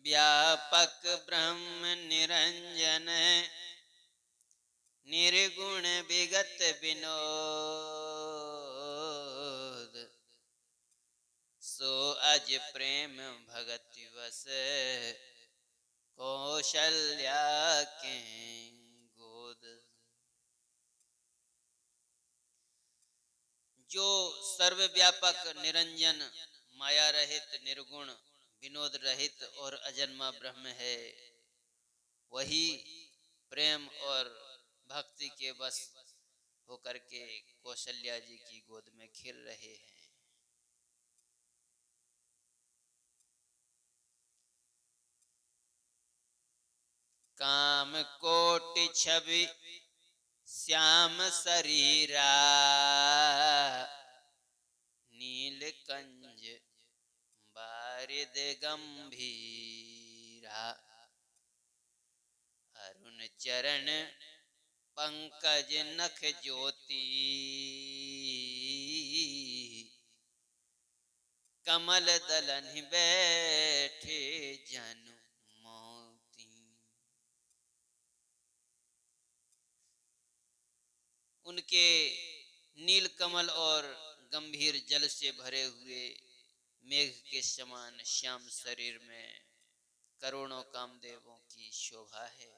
व्यापक ब्रह्म निरंजन निर्गुण विगत विनोद। सो अज प्रेम भगति वस कौशल्या के गोद। जो सर्वव्यापक निरंजन माया रहित निर्गुण विनोद रहित और अजन्मा ब्रह्म है, वही प्रेम और भक्ति के बस होकर के कौशल्या जी की गोद में खिल रहे हैं। काम कोटि छवि श्याम शरीरा नीलकंज बारिद गंभीरा। अरुण चरण पंकज नख ज्योति कमल दलन बैठे जनु मोती। उनके नील कमल और गंभीर जल से भरे हुए मेघ के समान श्याम शरीर में करोड़ों कामदेवों की शोभा है।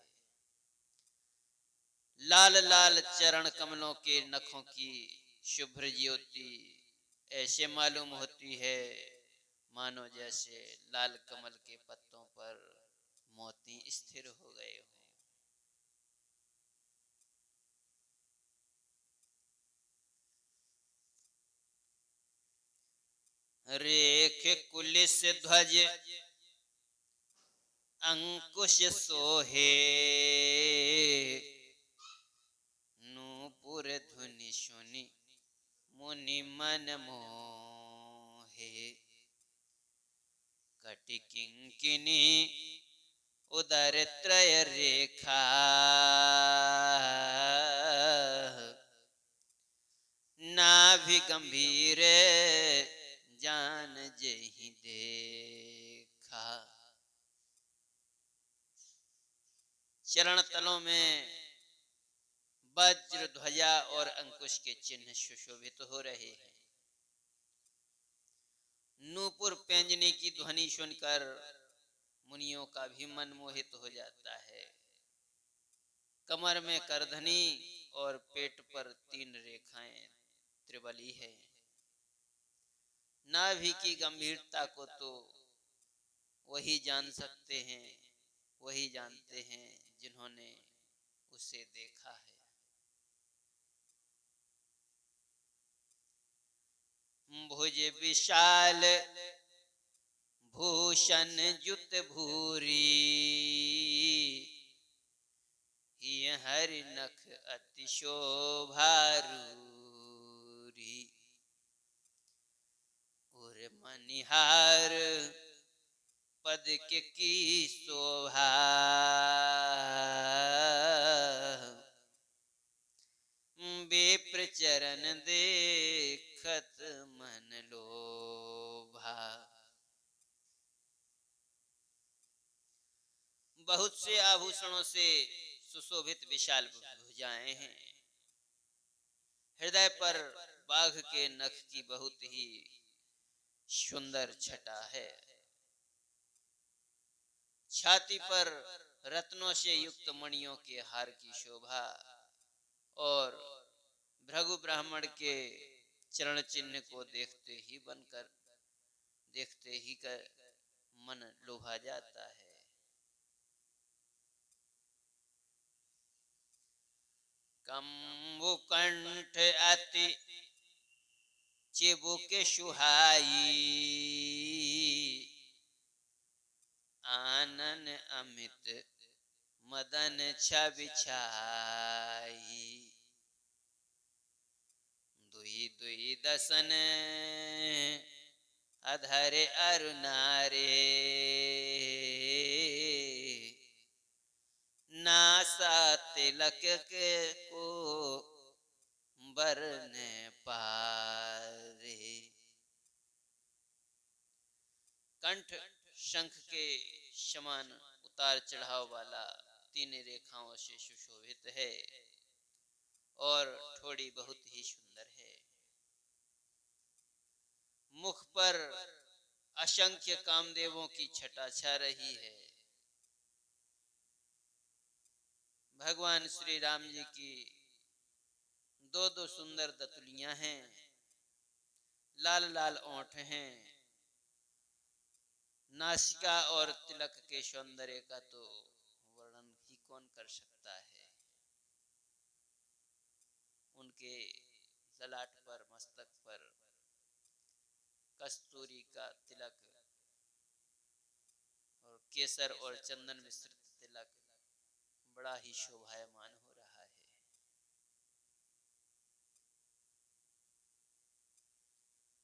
लाल लाल चरण कमलों के नखों की शुभ्र ज्योति ऐसे मालूम होती है मानो जैसे लाल कमल के पत्तों पर मोती स्थिर हो गए हों। रेख कुलिस ध्वज अंकुश सोहे नूपुर धुनि सुनि मुनि मन मोहे। कटि किंकिनी उदर त्रय रेखा नाभि गंभीर जान जेहि देखा। चरण तलों में वज्र ध्वजा और अंकुश के चिन्ह सुशोभित हो रहे हैं। नूपुर पैंजनी की ध्वनि सुनकर मुनियों का भी मन मोहित हो जाता है। कमर में करधनी और पेट पर 3 रेखाएं त्रिबली है। नाभि की गंभीरता को तो वही जान सकते हैं, वही जानते हैं जिन्होंने उसे देखा है। भुज विशाल भूषण जुत भूरी हरि नख अति शोभारूरी। उर मनिहार पद के की शोभा विप्र चरण देखत मन लोभा। बहुत से आभूषणों से सुशोभित विशाल भुजाएं हैं। हृदय पर बाघ के नख की बहुत ही सुंदर छटा है। छाती पर रत्नों से युक्त मणियों के हार की शोभा और भृगु ब्राह्मण के चरण चिन्ह को देखते ही कर मन लोभा जाता है। कंबुकंठ अति चिबुक सुहाई आनन अमित मदन छवि छाई। दुई दुई दसन अधर अरुणारे नासा तिलक को बरन पारे। कंठ शंख के समान उतार चढ़ाव वाला 3 रेखाओं से सुशोभित है और ठोड़ी बहुत ही सुंदर है। मुख पर असंख्य कामदेवों की छटा छा रही है। भगवान श्री राम जी की दो दो सुंदर दतुलियां हैं, लाल लाल ओंठ हैं। नासिका और तिलक के सौंदर्य का तो वर्णन ही कौन कर सकता है। उनके ललाट पर, मस्तक पर कस्तूरी का तिलक और केसर और चंदन मिश्रित तिलक बड़ा ही शोभायमान हो रहा है।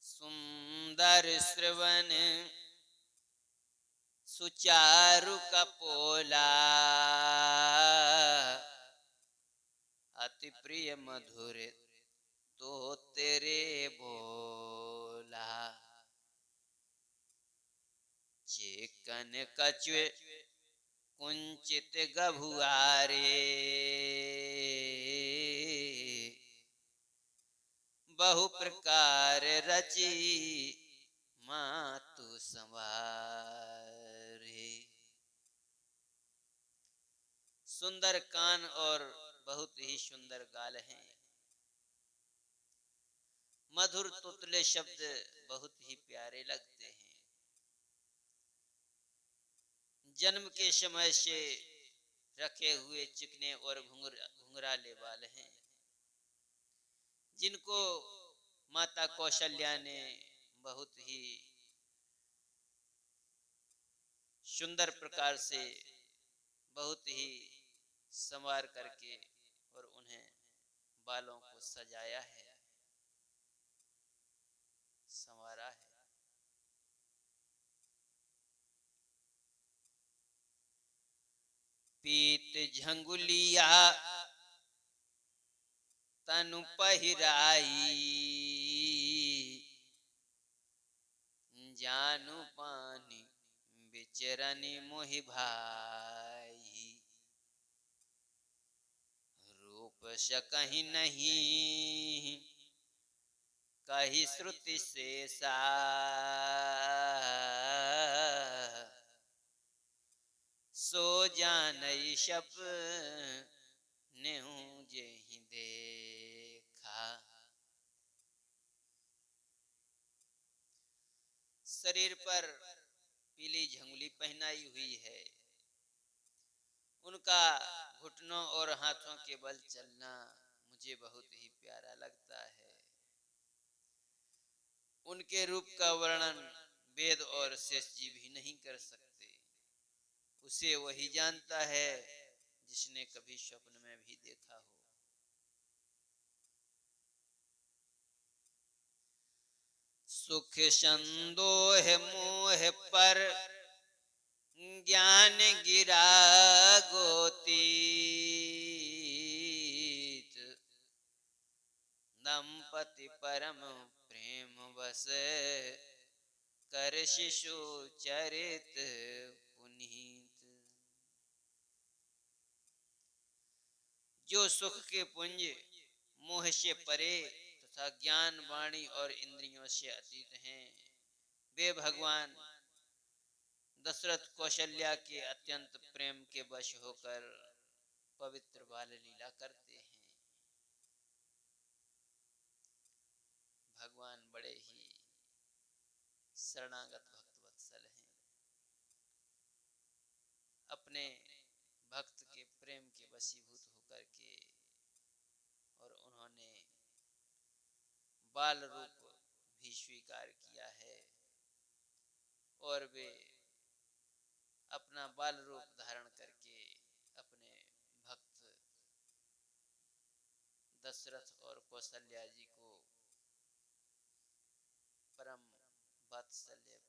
सुंदर श्रवण सुचारु कपोला, अति प्रिय मधुर तो तेरे बोला। चेकन कछुए कुंचित गभुआरे, बहु प्रकार रची मातु संवारे। सुंदर कान और बहुत ही सुंदर गाल हैं। मधुर तुतले शब्द बहुत ही प्यारे लगते हैं। जन्म के समय से रखे हुए चिकने और घुंघराले बाल हैं, जिनको माता कौशल्या ने बहुत ही सुंदर प्रकार से बहुत ही संवार करके और उन्हें बालों को सजाया है, संवारा है। पीत झंगुलिया तनु पहिराई, जानू पानी बिचरनी मोहि भाई। रूप सकहि नहीं कही श्रुति शेषा, सो जानई सब नेहु जेहि देखा। शरीर पर पीली झंगुली पहनाई हुई है। उनका घुटनों और हाथों के बल चलना मुझे बहुत ही प्यारा लगता है। उनके रूप का वर्णन वेद और शेष जी भी नहीं कर सकते। उसे वही जानता है जिसने कभी स्वप्न में भी देखा हो। सुख संदोह मोह पर ज्ञान गिरा गोती, दंपति परम प्रेम बस कर शिशु चरित पुनीत। जो सुख के पुंज मोह से परे तथा ज्ञान वाणी और इंद्रियों से अतीत हैं, वे भगवान दशरथ कौशल्या के अत्यंत प्रेम के वश होकर पवित्र बाल लीला करते हैं। भगवान बड़े ही शरणागत भक्त वत्सल हैं। अपने भक्त के प्रेम के वशीभूत होकर के और उन्होंने बाल रूप भी स्वीकार किया है और वे अपना बाल रूप धारण करके अपने भक्त दशरथ और कौशल्या जी को परम वात्सल्य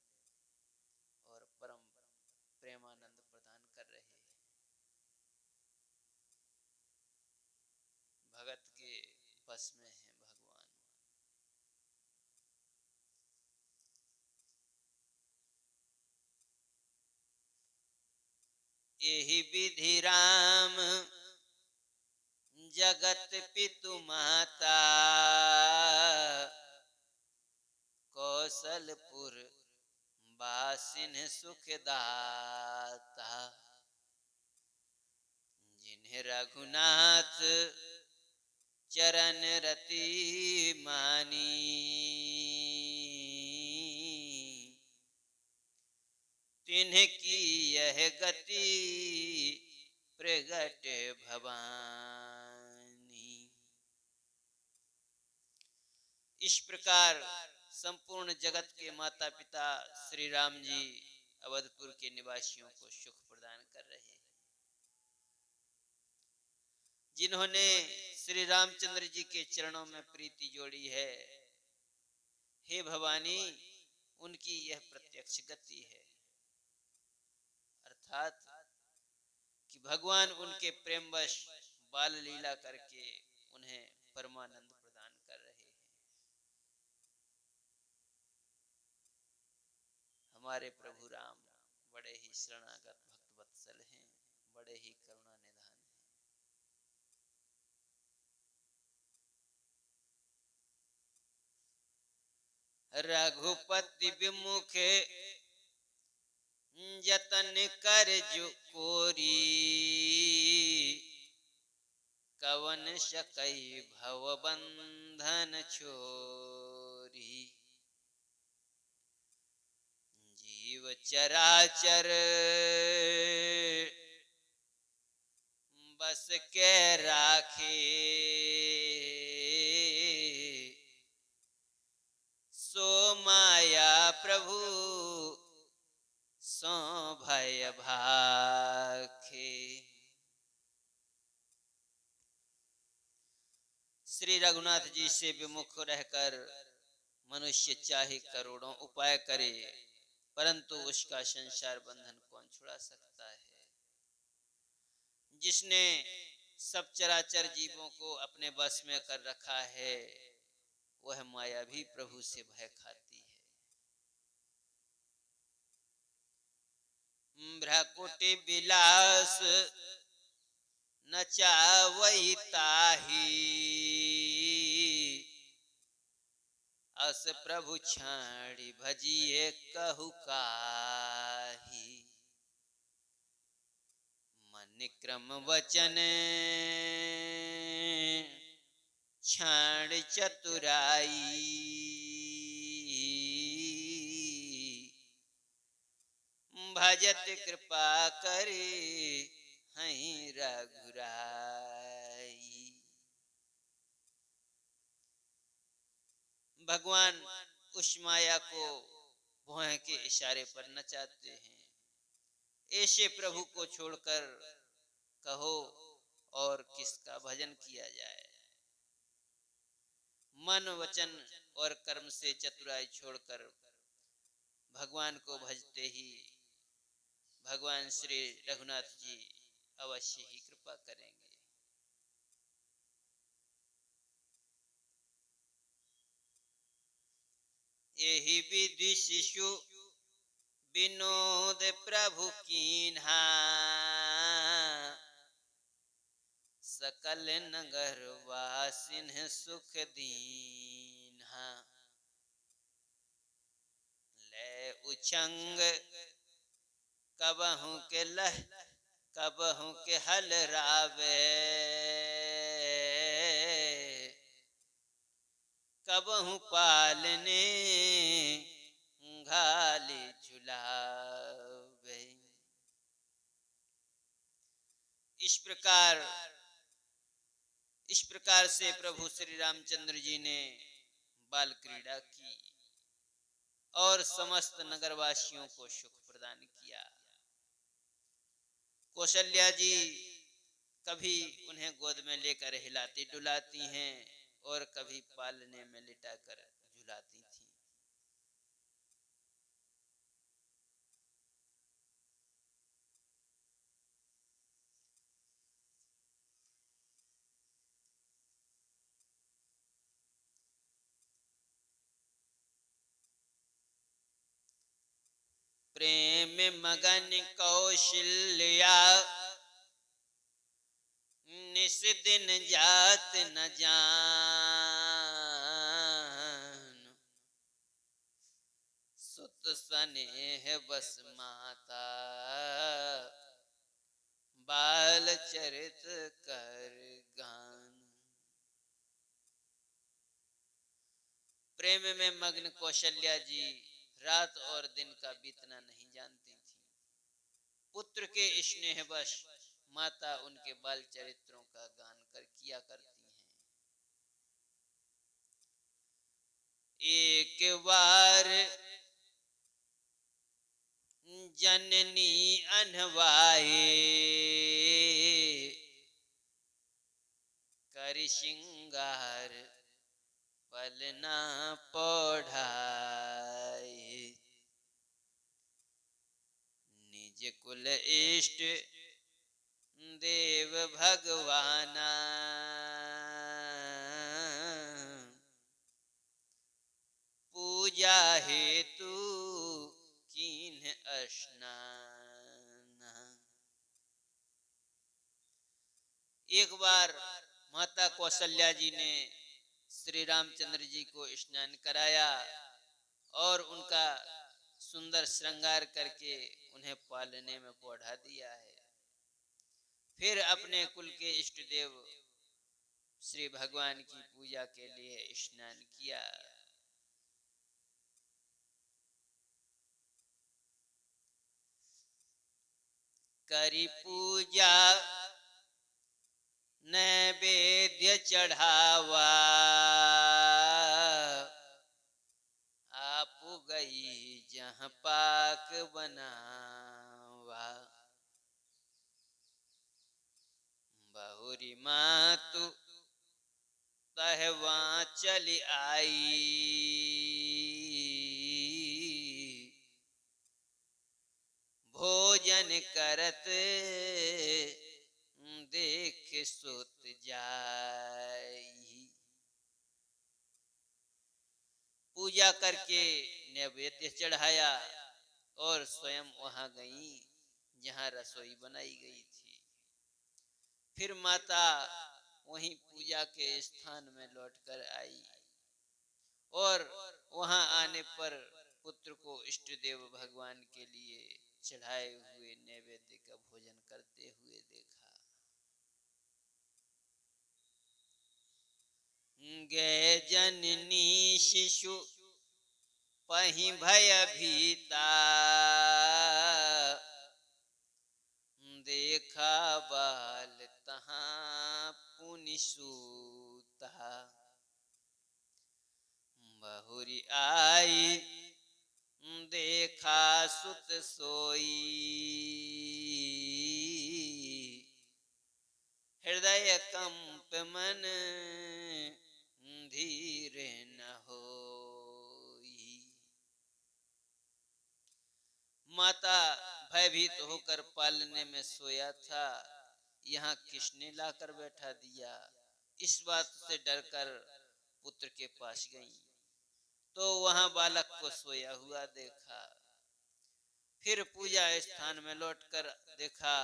और परम प्रेमानंद प्रदान कर रहे हैं। भगत के बस में है भगवान। एहि विधि राम जगत पितु माता, कौशलपुर बासिन सुखदाता। जिन्हें रघुनाथ चरण रति मानी, तिन्ह की यह गति प्रगट भवानी। इस प्रकार संपूर्ण जगत के माता पिता श्री राम जी अवधपुर के निवासियों को सुख प्रदान कर रहे हैं। जिन्होंने श्री रामचंद्र जी के चरणों में प्रीति जोड़ी है, हे भवानी, उनकी यह प्रत्यक्ष गति है। अर्थात कि भगवान उनके प्रेमवश बाल लीला करके उन्हें परमानंद प्रदान कर रहे हैं। हमारे प्रभु राम बड़े ही शरणागत भक्त वत्सल हैं, बड़े ही करुणा निधान हैं। रघुपति विमुख जतन कर जो कोरी, कवन सकई भव बंधन छोरी। जीव चराचर बस के राखे, सो माया प्रभु सो भय भाखे। श्री रघुनाथ जी से विमुख रहकर मनुष्य चाहे करोड़ों उपाय करे, परंतु उसका संसार बंधन कौन छुड़ा सकता है। जिसने सब चराचर जीवों को अपने बस में कर रखा है, वह माया भी प्रभु से भय खाती है। भ्रकुटि विलास न चावई ताही, अस प्रभु छाड़ी भजिए कहु काही। मन क्रम वचन छाड़ चतुराई, भजत कृपा करे हैं रघुराई। भगवान उस माया को भौहें के इशारे पर नचाते हैं। ऐसे प्रभु को छोड़कर कहो और किसका भजन किया जाए। मन वचन और कर्म से चतुराई छोड़कर भगवान को भजते ही भगवान श्री रघुनाथ जी अवश्य ही कृपा करेंगे। यही विधि शिशु विनोद प्रभु कीन्हा, सकल नगर वासिन सुख दीन्हा। ले उछंग कबहू के लह कबहू के हल रावे, कबहू पालने घाले झुलावे। इस प्रकार से प्रभु श्री रामचंद्र जी ने बाल क्रीड़ा की और समस्त नगरवासियों को सुख प्रदान किया। कौशल्या जी कभी उन्हें गोद में लेकर हिलाती डुलाती हैं और कभी पालने में लिटाकर झुलाती थी। प्रेम मगन कौशल्या निस दिन जात न जान। सुत स्नेह बस माता बाल चरित कर गान। प्रेम में मग्न कौशल्या जी रात और दिन का बीतना नहीं जानती थी। पुत्र के स्नेहवश माता उनके बाल चरित्रों का गान कर किया करती हैं। एक बार जननी अनवाए कर श्रृंगार पलना पौढ़ाए। निज कुल इष्ट देव भगवाना पूजा हेतु कीन्ह स्नान। एक बार माता कौशल्या जी ने श्री रामचंद्र जी को स्नान कराया और उनका सुंदर श्रृंगार करके उन्हें पालने में पौधा दिया है। फिर अपने कुल के इष्ट देव श्री भगवान की पूजा के लिए स्नान किया। करी पूजा नैवेद्य चढ़ावा आप गई जहाँ पाक बनावा। बहुरी मातु तहवा चली आई भोजन करत देख सुत जाई। पूजा करके नैवेद्य चढ़ाया और स्वयं वहां गई जहां रसोई बनाई गई थी। फिर माता वहीं पूजा के स्थान में लौटकर आई और वहां आने पर पुत्र को इष्ट देव भगवान के लिए चढ़ाए हुए नैवेद्य का भोजन करते हुए देखा। गए जननी शिशु पहि भय भीता देखा बाल तहाँ पुनि सूता। बहुरी आई देखा सुत सोई हृदय कंप मन धीर न होई। माता भयभीत होकर पालने में सोया था, यहाँ किसने लाकर बैठा दिया। इस बात से डरकर पुत्र के पास गई तो वहां बालक को सोया हुआ देखा। फिर पूजा स्थान में लौटकर देखा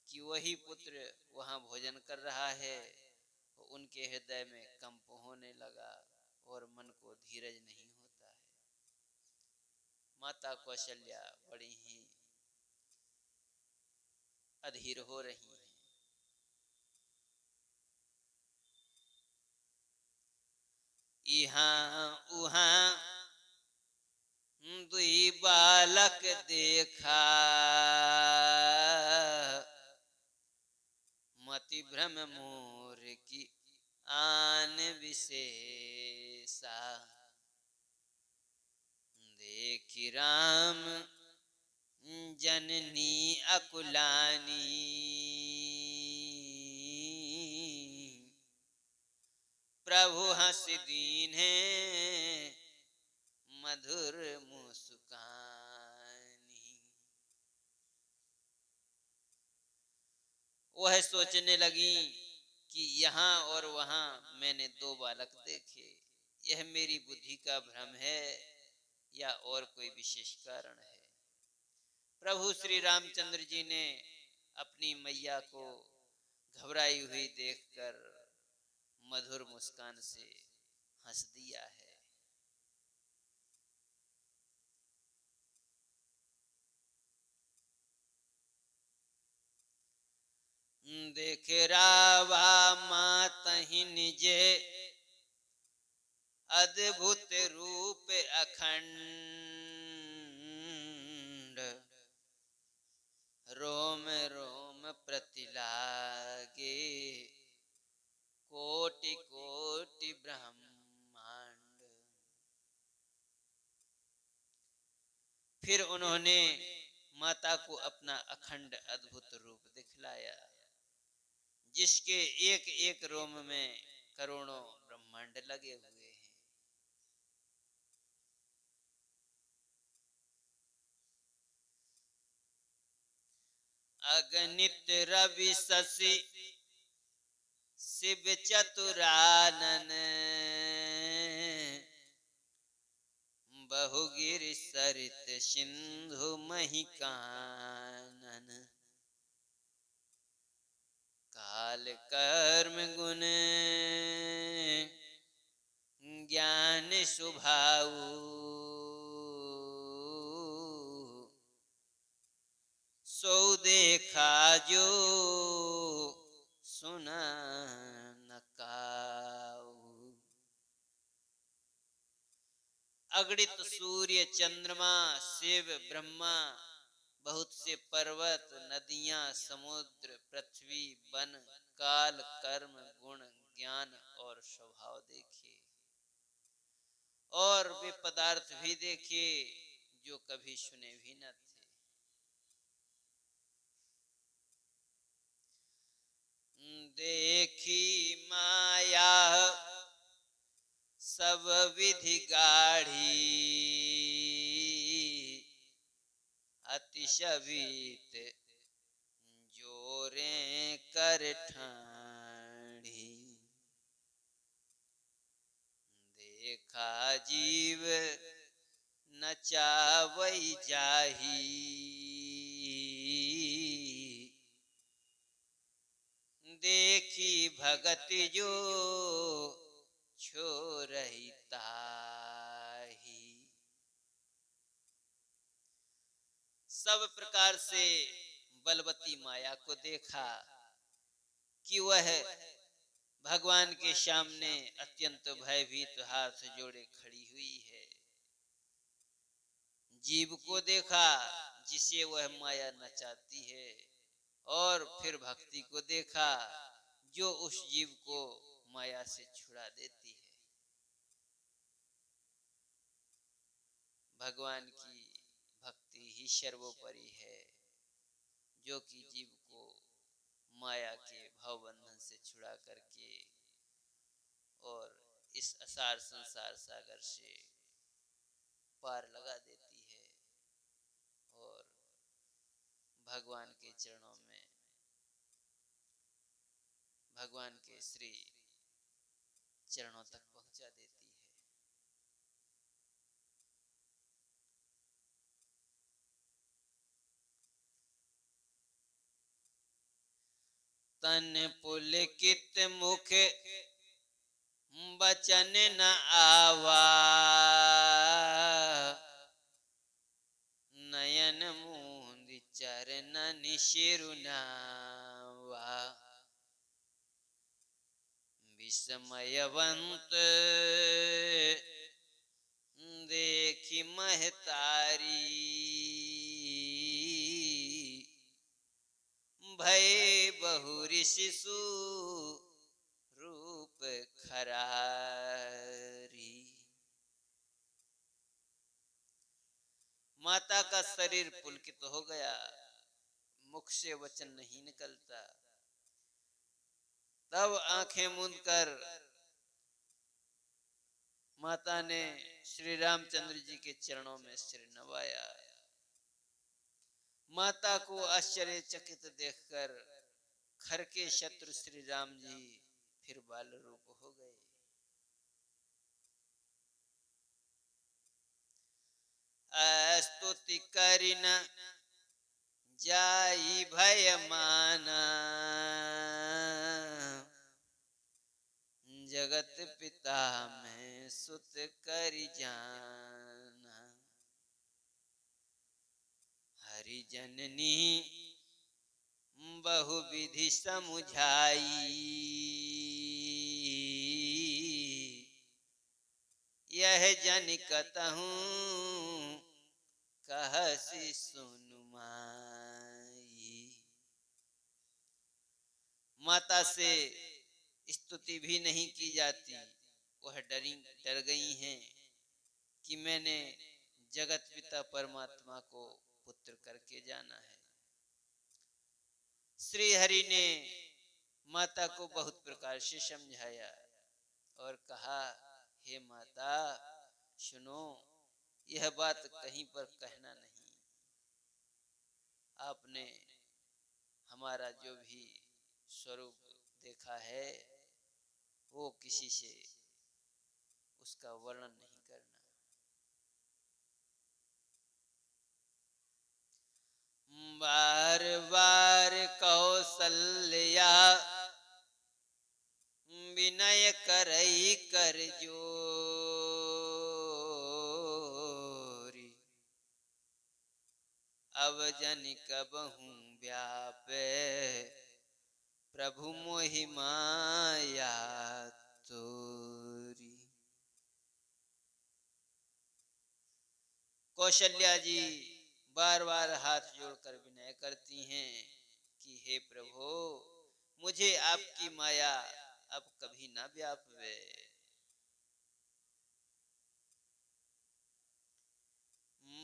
कि वही पुत्र वहां भोजन कर रहा है। उनके हृदय में कंप होने लगा और मन को धीरज नहीं होता है। माता कौशल्या बड़ी ही अधीर हो रही हैं। यहाँ उहाँ दुई बालक देखा मति भ्रम मोर की आन विशेषा। देखी राम जननी अकुलानी प्रभु हंस दीन्हे मधुर मुस्कानी। वह सोचने लगी कि यहाँ और वहां मैंने दो बालक देखे, यह मेरी बुद्धि का भ्रम है या और कोई विशेष कारण है। प्रभु श्री रामचंद्र जी ने अपनी मैया को घबराई हुई देखकर मधुर मुस्कान से हंस दिया है। देख रावा मातहि निजे अद्भुत रूप अखंड, रोम रोम प्रतिलागे कोटि कोटि ब्रह्मांड। फिर उन्होंने माता को अपना अखंड अद्भुत रूप दिखलाया, जिसके एक एक रोम में करोड़ों ब्रह्मांड लगे हुए हैं। अगणित रवि शशि शिव चतुरानन, बहुगिरि सरित सिंधु मही कानन। काल कर्म गुण ज्ञान सुभाऊ, सो देखा जो सुना न काऊ। अगणित सूर्य चंद्रमा शिव ब्रह्मा, बहुत से पर्वत नदियां समुद्र पृथ्वी वन काल कर्म गुण ज्ञान और स्वभाव देखे, और वे पदार्थ भी देखे जो कभी सुने भी न थे। देखी माया सब विधि गाढ़ी, अतिशवीत जोरे कर ठाणी। देखा जीव न चावई जाही, देखी भगत जो छोरही ताही। सब प्रकार से बलवती माया को देखा कि वह भगवान के सामने अत्यंत भयभीत हाथ जोड़े खड़ी हुई है। जीव को देखा जिसे वह माया नचाती है, और फिर भक्ति को देखा जो उस जीव को माया से छुड़ा देती है। भगवान की भक्ति ही सर्वोपरि है, जो कि जीव को माया के भवबंधन से छुड़ा करके और इस असार संसार सागर से पार लगा देती है और भगवान के चरणों में, भगवान के श्री चरणों तक पहुंचा देती है। तन पुलकित मुख बचन न आवा, नयन मूंद चरणन शिरुनावा। विस्मयवंत देखी महतारी, भय बहु ऋषि रूप खरारी। माता का शरीर पुलकित हो गया, मुख से वचन नहीं निकलता। तब आंखें मूंद कर माता ने श्री रामचंद्र जी के चरणों में सिर नवाया। माता को आश्चर्यचकित देखकर खर के शत्रु श्री राम जी फिर बाल रूप हो गए। स्तुति करिन जाई भय माना, जगत पिता में सुत कर जाना। हरि जननी बहु विधि समुझाई, यह जन कतहूँ कहसि सुनु माई। माता से स्तुति भी नहीं की जाती, वह डर गई हैं कि मैंने जगत पिता परमात्मा को पुत्र करके जाना है। श्री हरि ने माता को बहुत प्रकार से समझाया और कहा, हे माता सुनो, यह बात कहीं पर कहना नहीं। आपने हमारा जो भी स्वरूप देखा है वो किसी से उसका वर्णन नहीं करना। बार बार कौशल्या विनय करई कर जोरी, अब जन कबहू व्यापे प्रभु मोहि माया तोरी। कौशल्या जी बार बार हाथ जोड़कर विनय करती हैं कि हे प्रभु, मुझे आपकी माया अब कभी ना व्यापे।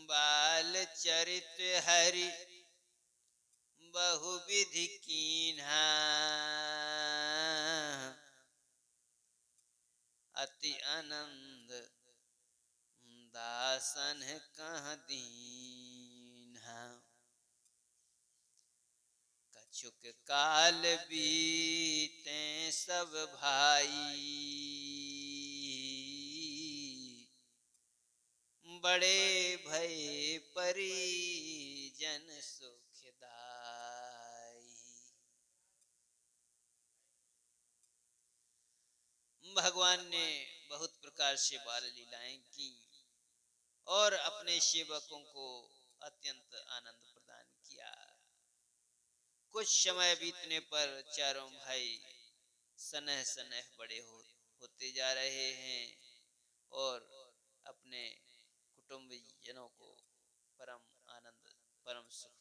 बाल चरित हरि बहु विधि कीन्हा, अति आनंद दासन कह दीन्हा। कछुक काल बीते सब भाई, बड़े भय परिजन सुखदाई। भगवान ने बहुत प्रकार से बाल लीलाएं की और अपने सेवकों को अत्यंत आनंद प्रदान किया। कुछ समय बीतने पर चारों भाई सनह सनह बड़े होते जा रहे हैं और अपने कुटुंबीजनों को परम आनंद परम सुख